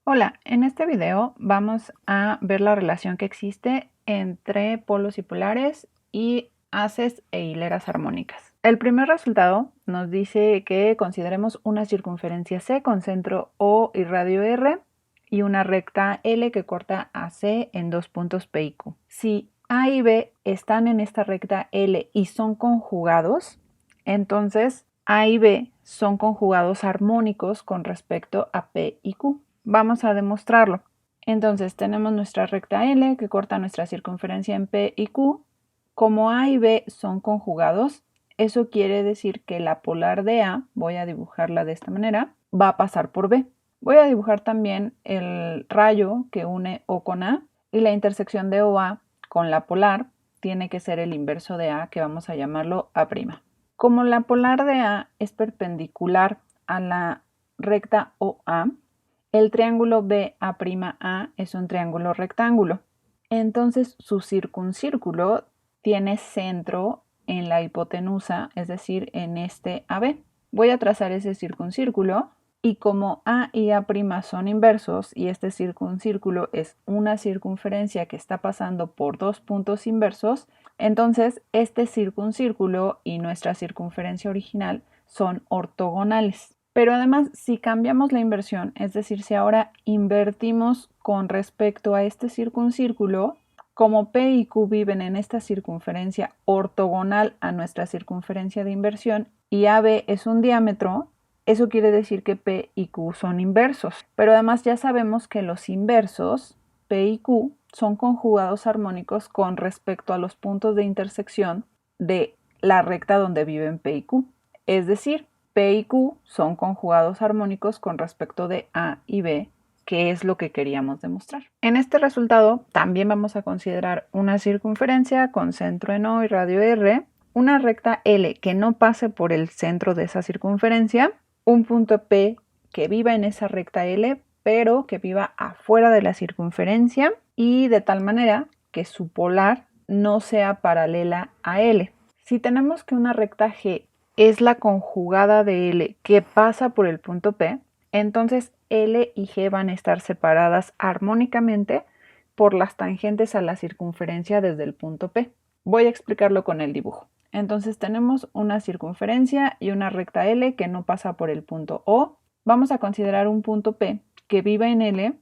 Hola, en este video vamos a ver la relación que existe entre polos y polares y haces e hileras armónicas. El primer resultado nos dice que consideremos una circunferencia C con centro O y radio R y una recta L que corta a C en dos puntos P y Q. Si A y B están en esta recta L y son conjugados, entonces A y B son conjugados armónicos con respecto a P y Q. Vamos a demostrarlo. Entonces tenemos nuestra recta L que corta nuestra circunferencia en P y Q. Como A y B son conjugados, eso quiere decir que la polar de A, voy a dibujarla de esta manera, va a pasar por B. Voy a dibujar también el rayo que une O con A y la intersección de OA con la polar tiene que ser el inverso de A, que vamos a llamarlo A'. Como la polar de A es perpendicular a la recta OA, el triángulo BA'A es un triángulo rectángulo. Entonces su circuncírculo tiene centro en la hipotenusa, es decir, en este AB. Voy a trazar ese circuncírculo y como A y A' son inversos y este circuncírculo es una circunferencia que está pasando por dos puntos inversos, entonces este circuncírculo y nuestra circunferencia original son ortogonales. Pero además, si cambiamos la inversión, es decir, si ahora invertimos con respecto a este circuncírculo, como P y Q viven en esta circunferencia ortogonal a nuestra circunferencia de inversión y AB es un diámetro, eso quiere decir que P y Q son inversos. Pero además ya sabemos que los inversos, P y Q, son conjugados armónicos con respecto a los puntos de intersección de la recta donde viven P y Q. Es decir, P y Q son conjugados armónicos con respecto de A y B, que es lo que queríamos demostrar. En este resultado también vamos a considerar una circunferencia con centro en O y radio R, una recta L que no pase por el centro de esa circunferencia, un punto P que viva en esa recta L, pero que viva afuera de la circunferencia y de tal manera que su polar no sea paralela a L. Si tenemos que una recta G es la conjugada de L que pasa por el punto P, entonces L y G van a estar separadas armónicamente por las tangentes a la circunferencia desde el punto P. Voy a explicarlo con el dibujo. Entonces tenemos una circunferencia y una recta L que no pasa por el punto O. Vamos a considerar un punto P que viva en L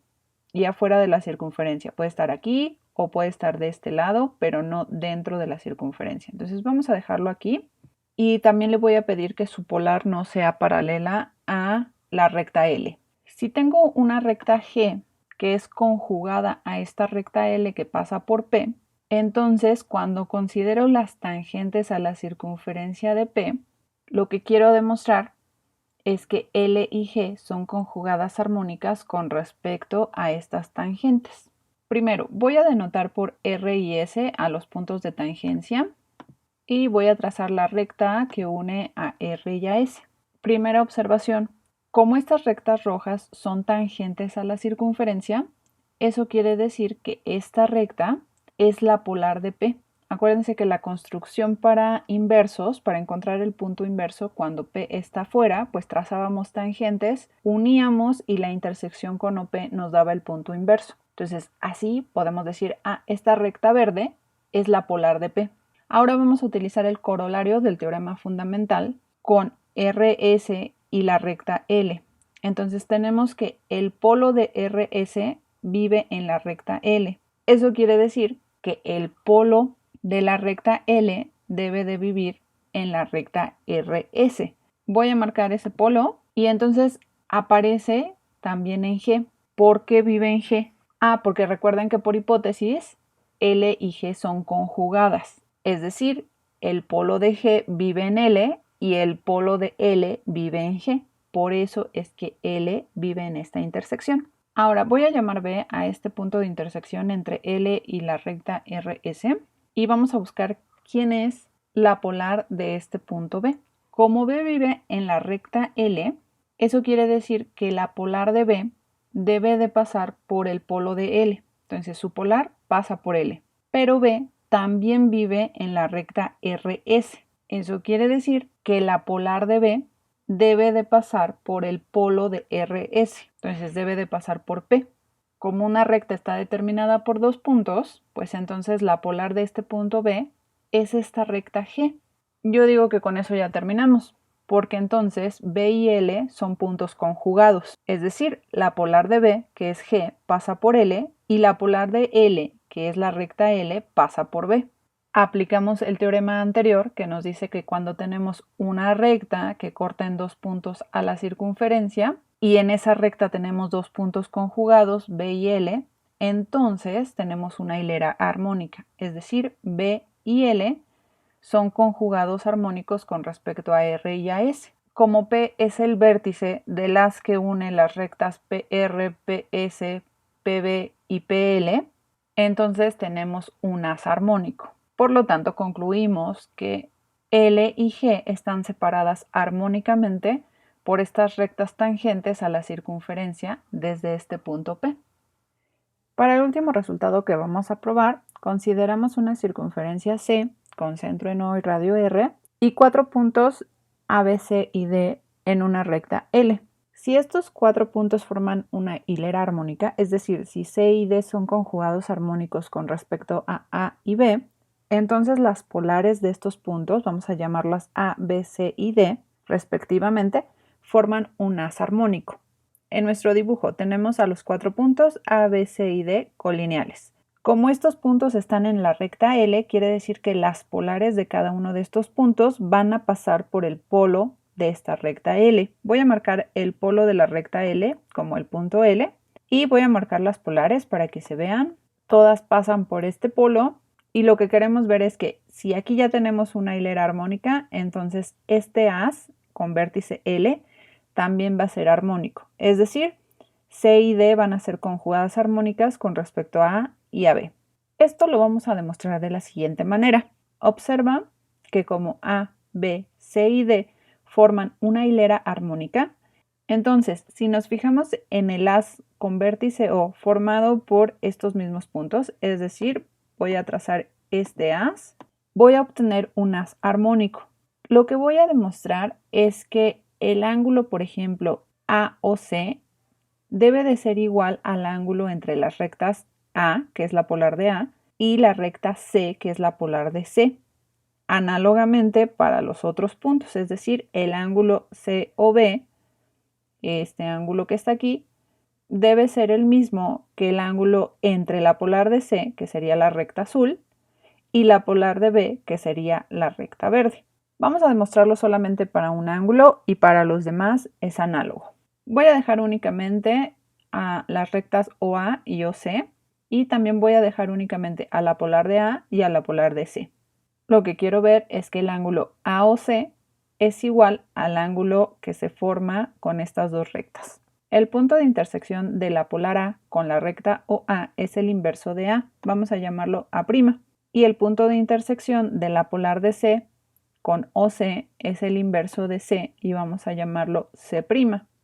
y afuera de la circunferencia. Puede estar aquí o puede estar de este lado, pero no dentro de la circunferencia. Entonces vamos a dejarlo aquí. Y también le voy a pedir que su polar no sea paralela a la recta L. Si tengo una recta G que es conjugada a esta recta L que pasa por P, entonces cuando considero las tangentes a la circunferencia de P, lo que quiero demostrar es que L y G son conjugadas armónicas con respecto a estas tangentes. Primero, voy a denotar por R y S a los puntos de tangencia y voy a trazar la recta que une a R y a S. Primera observación, como estas rectas rojas son tangentes a la circunferencia, eso quiere decir que esta recta es la polar de P. Acuérdense que la construcción para inversos, para encontrar el punto inverso cuando P está fuera, pues trazábamos tangentes, uníamos y la intersección con OP nos daba el punto inverso. Entonces así podemos decir, esta recta verde es la polar de P. Ahora vamos a utilizar el corolario del teorema fundamental con RS y la recta L. Entonces tenemos que el polo de RS vive en la recta L. Eso quiere decir que el polo de la recta L debe de vivir en la recta RS. Voy a marcar ese polo y entonces aparece también en G. ¿Por qué vive en G? Porque recuerden que por hipótesis L y G son conjugadas. Es decir, el polo de G vive en L y el polo de L vive en G. Por eso es que L vive en esta intersección. Ahora voy a llamar B a este punto de intersección entre L y la recta RS y vamos a buscar quién es la polar de este punto B. Como B vive en la recta L, eso quiere decir que la polar de B debe de pasar por el polo de L. Entonces su polar pasa por L. Pero B también vive en la recta RS. Eso quiere decir que la polar de B debe de pasar por el polo de RS, entonces debe de pasar por P. Como una recta está determinada por dos puntos, pues entonces la polar de este punto B es esta recta G. Yo digo que con eso ya terminamos, porque entonces B y L son puntos conjugados, es decir, la polar de B, que es G, pasa por L, y la polar de L, que es la recta L, pasa por B. Aplicamos el teorema anterior que nos dice que cuando tenemos una recta que corta en dos puntos a la circunferencia y en esa recta tenemos dos puntos conjugados, B y L, entonces tenemos una hilera armónica, es decir, B y L son conjugados armónicos con respecto a R y a S. Como P es el vértice del haz que une las rectas PR, PS, PB y PL, entonces tenemos un haz armónico. Por lo tanto, concluimos que L y G están separadas armónicamente por estas rectas tangentes a la circunferencia desde este punto P. Para el último resultado que vamos a probar, consideramos una circunferencia C con centro en O y radio R y 4 puntos A, B, C y D en una recta L. Si estos 4 puntos forman una hilera armónica, es decir, si C y D son conjugados armónicos con respecto a y B, entonces las polares de estos puntos, vamos a llamarlas A, B, C y D, respectivamente, forman un haz armónico. En nuestro dibujo tenemos a los 4 puntos A, B, C y D colineales. Como estos puntos están en la recta L, quiere decir que las polares de cada uno de estos puntos van a pasar por el polo de esta recta L. Voy a marcar el polo de la recta L como el punto L y voy a marcar las polares para que se vean. Todas pasan por este polo y lo que queremos ver es que si aquí ya tenemos una hilera armónica, entonces este haz con vértice L también va a ser armónico. Es decir, C y D van a ser conjugadas armónicas con respecto a A y a B. Esto lo vamos a demostrar de la siguiente manera. Observa que como A, B, C y D forman una hilera armónica, entonces si nos fijamos en el haz con vértice O formado por estos mismos puntos, es decir, voy a trazar este haz, voy a obtener un haz armónico. Lo que voy a demostrar es que el ángulo, por ejemplo, AOC, debe de ser igual al ángulo entre las rectas A, que es la polar de A, y la recta C, que es la polar de C. Análogamente para los otros puntos, es decir, el ángulo COB, este ángulo que está aquí, debe ser el mismo que el ángulo entre la polar de C, que sería la recta azul, y la polar de B, que sería la recta verde. Vamos a demostrarlo solamente para un ángulo y para los demás es análogo. Voy a dejar únicamente a las rectas OA y OC y también voy a dejar únicamente a la polar de A y a la polar de C. Lo que quiero ver es que el ángulo AOC es igual al ángulo que se forma con estas dos rectas. El punto de intersección de la polar A con la recta OA es el inverso de A, vamos a llamarlo A', y el punto de intersección de la polar de C con OC es el inverso de C y vamos a llamarlo C'.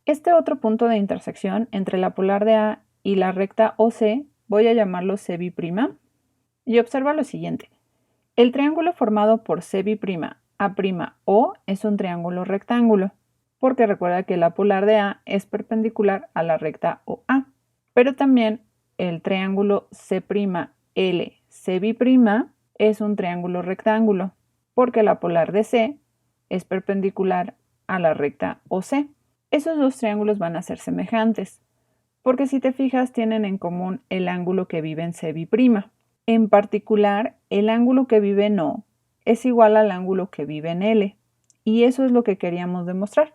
Este otro punto de intersección entre la polar de A y la recta OC voy a llamarlo CB'. Y observa lo siguiente. El triángulo formado por CB', A'O es un triángulo rectángulo, porque recuerda que la polar de A es perpendicular a la recta OA. Pero también el triángulo C'L, CB' es un triángulo rectángulo, porque la polar de C es perpendicular a la recta OC. Esos dos triángulos van a ser semejantes, porque si te fijas tienen en común el ángulo que vive en CB'. En particular, el ángulo que vive en O es igual al ángulo que vive en L, y eso es lo que queríamos demostrar.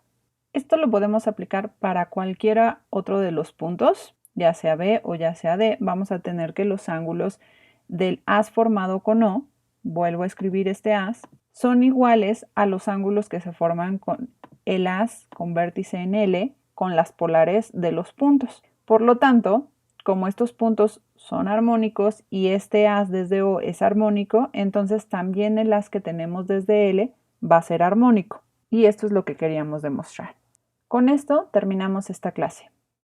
Esto lo podemos aplicar para cualquiera otro de los puntos, ya sea B o ya sea D. Vamos a tener que los ángulos del haz formado con O, vuelvo a escribir este haz, son iguales a los ángulos que se forman con el haz con vértice en L con las polares de los puntos. Por lo tanto, como estos puntos son armónicos y este haz desde O es armónico, entonces también el haz que tenemos desde L va a ser armónico. Y esto es lo que queríamos demostrar. Con esto terminamos esta clase.